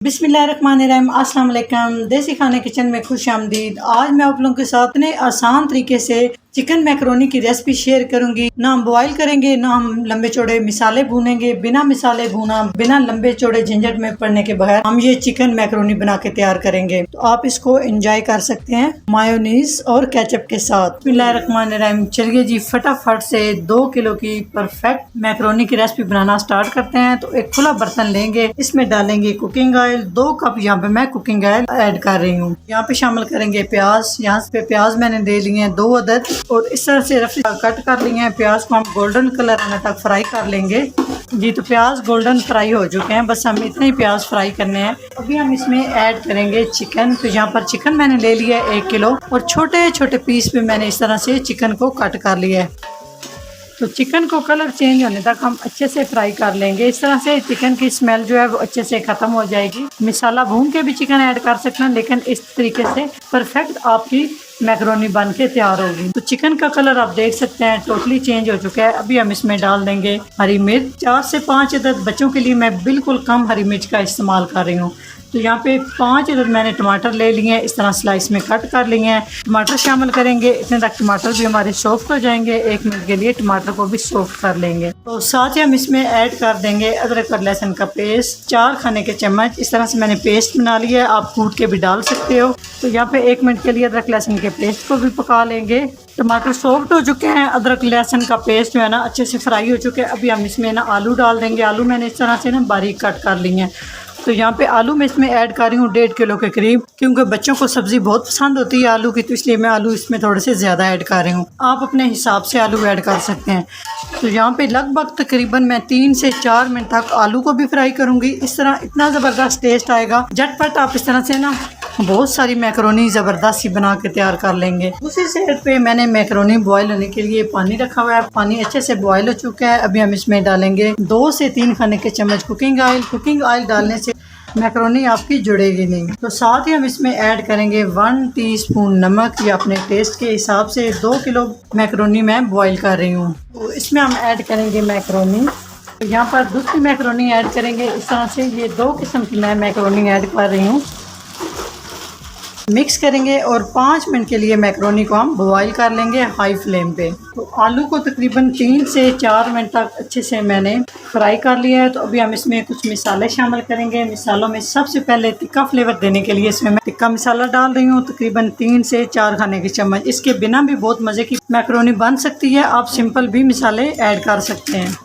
बिस्मिल्लाहिर्रहमानिर्रहीम, अस्सलाम वालेकुम। देसी खाने किचन में खुश आमदीद। आज मैं आप लोगों के साथ इतने आसान तरीके से चिकन मैकरोनी की रेसिपी शेयर करूंगी। ना हम बॉईल करेंगे, ना हम लंबे चौड़े मिसाले भूनेंगे। बिना मिसाले भूना, बिना लंबे चौड़े झंझट में पड़ने के बगैर हम ये चिकन मैकरोनी बना के तैयार करेंगे। तो आप इसको एंजॉय कर सकते हैं मायोनीज और केचप के साथ। बिस्मिल्लाहिर्रहमानिर्रहीम। चलिए जी, फटाफट से 2 किलो की परफेक्ट मैकरोनी की रेसिपी बनाना स्टार्ट करते हैं। तो एक खुला बर्तन लेंगे, इसमें डालेंगे कुकिंग ऑयल। 2 कप यहाँ पे मैं कुकिंग ऑयल ऐड कर रही हूँ। यहाँ पे शामिल करेंगे प्याज। यहाँ पे प्याज मैंने ले लिए हैं 2 अदद और इस तरह से रफली कट कर लिए हैं। प्याज को हम गोल्डन कलर आने तक फ्राई कर लेंगे। जी, तो प्याज गोल्डन फ्राई हो चुके हैं, बस हम इतने ही प्याज फ्राई करने हैं। अभी हम इसमें ऐड करेंगे चिकन। तो यहाँ पर चिकन मैंने ले लिया है 1 किलो और छोटे छोटे पीस में मैंने इस तरह से चिकन को कट कर लिया है। तो चिकन को कलर चेंज होने तक हम अच्छे से फ्राई कर लेंगे। इस तरह से चिकन की स्मेल जो है वो अच्छे से ख़त्म हो जाएगी। मिसाला भून के भी चिकन ऐड कर सकते हैं, लेकिन इस तरीके से परफेक्ट आपकी मैकरोनी बन के तैयार होगी। तो चिकन का कलर आप देख सकते हैं टोटली चेंज हो चुका है। अभी हम इसमें डाल देंगे हरी मिर्च। 4 से 5 अदद बच्चों के लिए मैं बिल्कुल कम हरी मिर्च का इस्तेमाल कर रही हूँ। तो यहाँ पे 5 अदद मैंने टमाटर ले लिए हैं, इस तरह स्लाइस में कट कर लिए हैं। टमाटर शामिल करेंगे, इतने तक टमाटर भी हमारे सॉफ्ट हो जाएंगे। 1 मिनट के लिए टमाटर को भी सॉफ्ट कर लेंगे। तो साथ ही हम इसमें ऐड कर देंगे अदरक और लहसुन का पेस्ट, 4 खाने के चम्मच। इस तरह से मैंने पेस्ट बना लिया है, आप कूट के भी डाल सकते हो। तो यहाँ पे 1 मिनट के लिए अदरक लहसुन के पेस्ट को भी पका लेंगे। टमाटर सॉफ्ट हो चुके हैं, अदरक लहसुन का पेस्ट जो है ना अच्छे से फ्राई हो चुके हैं। अभी हम इसमें ना आलू डाल देंगे। आलू मैंने इस तरह से ना बारीक कट कर लिए हैं। तो यहाँ पे आलू मैं इसमें ऐड कर रही हूँ 1.5 किलो के करीब, क्योंकि बच्चों को सब्ज़ी बहुत पसंद होती है आलू की, तो इसलिए मैं आलू इसमें थोड़े से ज़्यादा ऐड कर रही हूँ। आप अपने हिसाब से आलू ऐड कर सकते हैं। तो यहाँ पे लगभग तकरीबन मैं 3 से 4 मिनट तक आलू को भी फ्राई करूँगी। इस तरह इतना ज़बरदस्त टेस्ट आएगा। झटपट आप इस तरह से ना बहुत सारी मैकरोनी ज़बरदस्त सी बना के तैयार कर लेंगे। दूसरी साइड पे मैंने मैकरोनी बॉईल होने के लिए पानी रखा हुआ है। पानी अच्छे से बॉईल हो चुका है। अभी हम इसमें डालेंगे 2 से 3 खाने के चम्मच कुकिंग ऑयल। कुकिंग ऑयल डालने से मैकरोनी आपकी जुड़ेगी नहीं। तो साथ ही हम इसमें ऐड करेंगे 1 टीस्पून नमक, या अपने टेस्ट के हिसाब से। 2 किलो मैकरोनी मैं बॉईल कर रही हूँ। तो इसमें हम ऐड करेंगे मैकरोनी। यहाँ पर दूसरी मैकरोनी ऐड करेंगे। इस तरह से ये 2 किस्म की मैं मैकरोनी ऐड कर रही हूँ। मिक्स करेंगे और 5 मिनट के लिए मैकरोनी को हम बॉईल कर लेंगे हाई फ्लेम पे। तो आलू को तकरीबन 3 से 4 मिनट तक अच्छे से मैंने फ्राई कर लिया है। तो अभी हम इसमें कुछ मिसाले शामिल करेंगे। मिसालों में सबसे पहले तिक्का फ्लेवर देने के लिए इसमें मैं तिक्का मसाला डाल रही हूँ, तकरीबन 3 से 4 खाने के चम्मच। इसके बिना भी बहुत मज़े की मैकरोनी बन सकती है, आप सिंपल भी मिसाले ऐड कर सकते हैं।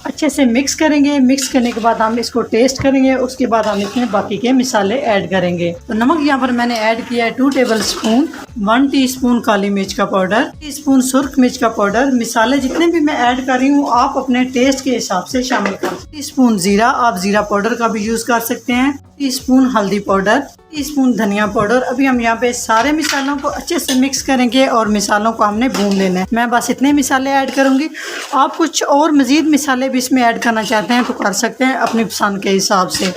अच्छे से मिक्स करेंगे। मिक्स करने के बाद हम इसको टेस्ट करेंगे, उसके बाद हम इसमें बाकी के मिसाले ऐड करेंगे। तो नमक यहाँ पर मैंने ऐड किया है 2 टेबल स्पून, 1 टीस्पून काली मिर्च का पाउडर, टीस्पून सुर्ख मिर्च का पाउडर। मिसाले जितने भी मैं ऐड कर रही हूँ आप अपने टेस्ट के हिसाब से शामिल कर। टीस्पून जीरा, आप जीरा पाउडर का भी यूज़ कर सकते हैं। टीस्पून हल्दी पाउडर, टीस्पून धनिया पाउडर। अभी हम यहाँ पे सारे मिसालों को अच्छे से मिक्स करेंगे और मिसालों को हमने भून लेना है। मैं बस इतने मिसाले ऐड करूँगी। आप कुछ और मज़ीद मिसाले भी इसमें ऐड करना चाहते हैं तो कर सकते हैं अपनी पसंद के हिसाब से।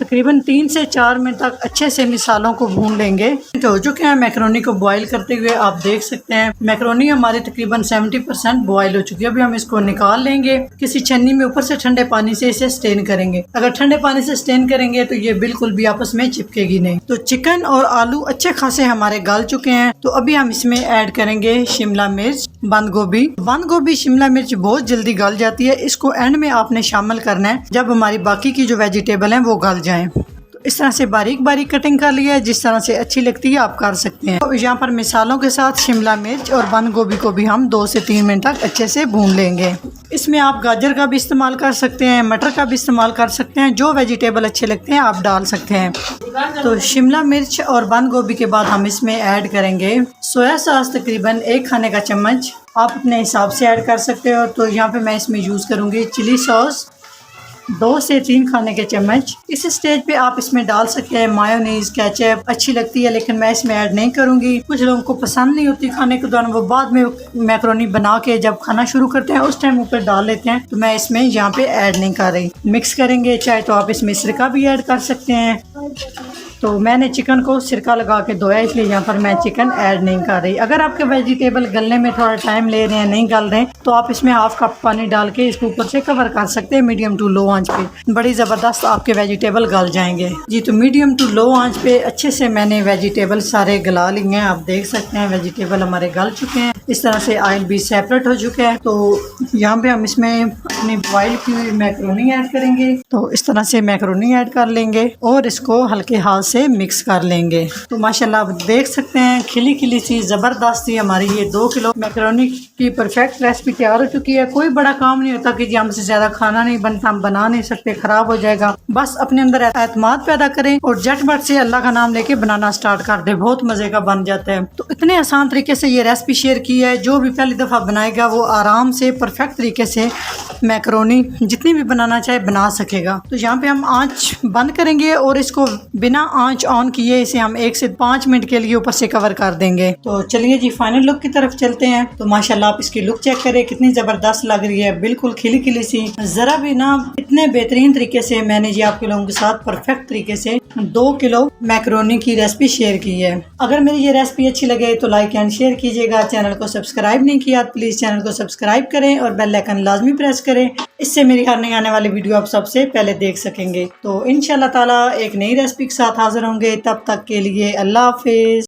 तकरीबन 3 से 4 मिनट तक अच्छे से मिसालों को भून लेंगे। हो चुके हैं मैकरोनी को बॉईल करते हुए, आप देख सकते हैं मैकरोनी हमारी तकरीबन 70% बॉईल हो चुकी है। अभी हम इसको निकाल लेंगे। किसी छन्नी में ऊपर से ठंडे पानी से इसे स्टेन करेंगे। अगर ठंडे पानी से स्टेन करेंगे तो ये बिल्कुल भी आपस में चिपकेगी नहीं। तो चिकन और आलू अच्छे खासे हमारे गल चुके हैं। तो अभी हम इसमें ऐड करेंगे शिमला मिर्च, बंद गोभी। बंद गोभी, शिमला मिर्च बहुत जल्दी गल जाती है। इसको एंड में आपने शामिल करना है जब हमारी बाकी की जो वेजिटेबल हैं वो गल जाएं। तो इस तरह से बारीक बारीक कटिंग कर लिया है, जिस तरह से अच्छी लगती है आप कर सकते हैं। तो यहाँ पर मिसालों के साथ शिमला मिर्च और बंद गोभी को भी हम 2 से 3 मिनट तक अच्छे से भून लेंगे। इसमें आप गाजर का भी इस्तेमाल कर सकते हैं, मटर का भी इस्तेमाल कर सकते हैं। जो वेजिटेबल अच्छे लगते हैं आप डाल सकते हैं। तो शिमला मिर्च और बंद गोभी के बाद हम इसमें ऐड करेंगे सोया सॉस, तकरीबन 1 खाने का चम्मच। आप अपने हिसाब से ऐड कर सकते हो। तो यहाँ पे मैं इसमें यूज़ करूँगी चिली सॉस, 2 से 3 खाने के चम्मच। इस स्टेज पे आप इसमें डाल सकते हैं मायोनीज, केचप। अच्छी लगती है लेकिन मैं इसमें ऐड नहीं करूँगी। कुछ लोगों को पसंद नहीं होती खाने के दौरान, वो बाद में मैकरोनी बना के जब खाना शुरू करते हैं उस टाइम ऊपर डाल लेते हैं। तो मैं इसमें यहाँ पे ऐड नहीं कर रही। मिक्स करेंगे, चाहे तो आप इसमें सिरका भी ऐड कर सकते हैं। तो मैंने चिकन को सिरका लगा के धोया, इसलिए यहाँ पर मैं चिकन ऐड नहीं कर रही। अगर आपके वेजिटेबल गलने में थोड़ा टाइम ले रहे हैं, नहीं गल रहे, तो आप इसमें हाफ कप पानी डाल के इसको ऊपर से कवर कर सकते हैं मीडियम टू लो आंच पे। बड़ी ज़बरदस्त आपके वेजिटेबल गल जाएंगे जी। तो मीडियम टू लो आंच पे अच्छे से मैंने वेजिटेबल सारे गला लिए हैं। आप देख सकते हैं वेजिटेबल हमारे गल चुके हैं, इस तरह से ऑयल भी सेपरेट हो चुका है। तो यहाँ पे हम इसमें अपनी बॉयल की हुई मैक्रोनी ऐड करेंगे। तो इस तरह से मैक्रोनी ऐड कर लेंगे और इसको हल्के हाथ से मिक्स कर लेंगे। तो माशाल्लाह आप देख सकते हैं खिली खिली सी ज़बरदस्त सी हमारी ये 2 किलो मैक्रोनी की परफेक्ट रेसिपी तैयार हो चुकी है। कोई बड़ा काम नहीं होता कि जी हमसे ज़्यादा खाना नहीं बनता, हम बना नहीं सकते, ख़राब हो जाएगा। बस अपने अंदर एतमाद पैदा करें और झटपट से अल्लाह का नाम लेके बनाना स्टार्ट कर दे, बहुत मज़े का बन जाता है। तो इतने आसान तरीके से ये रेसिपी शेयर की है, जो भी पहली दफ़ा बनाएगा वो आराम से परफेक्ट तरीके से मैक्रोनी जितनी भी बनाना चाहे बना सकेगा। तो यहाँ पे हम आंच बंद करेंगे और इसको बिना आंच ऑन किए इसे हम 1 से 5 मिनट के लिए ऊपर से कवर कर देंगे। तो चलिए जी फाइनल लुक की तरफ चलते हैं। तो माशाल्लाह आप इसकी लुक चेक करें कितनी ज़बरदस्त लग रही है, बिल्कुल खिली खिली सी, ज़रा भी ना। इतने बेहतरीन तरीके से मैंने ये आपके लोगों के साथ परफेक्ट तरीके से 2 किलो मैक्रोनी की रेसिपी शेयर की है। अगर मेरी ये रेसिपी अच्छी लगे तो लाइक एंड शेयर कीजिएगा। चैनल को सब्सक्राइब नहीं किया तो प्लीज़ चैनल को सब्सक्राइब करें और बेल आइकन लाजमी प्रेस करें, इससे मेरी हर नई आने वाली वीडियो आप सबसे पहले देख सकेंगे। तो इंशाल्लाह ताला एक नई रेसिपी के साथ हाजिर होंगे, तब तक के लिए अल्लाह हाफिज़।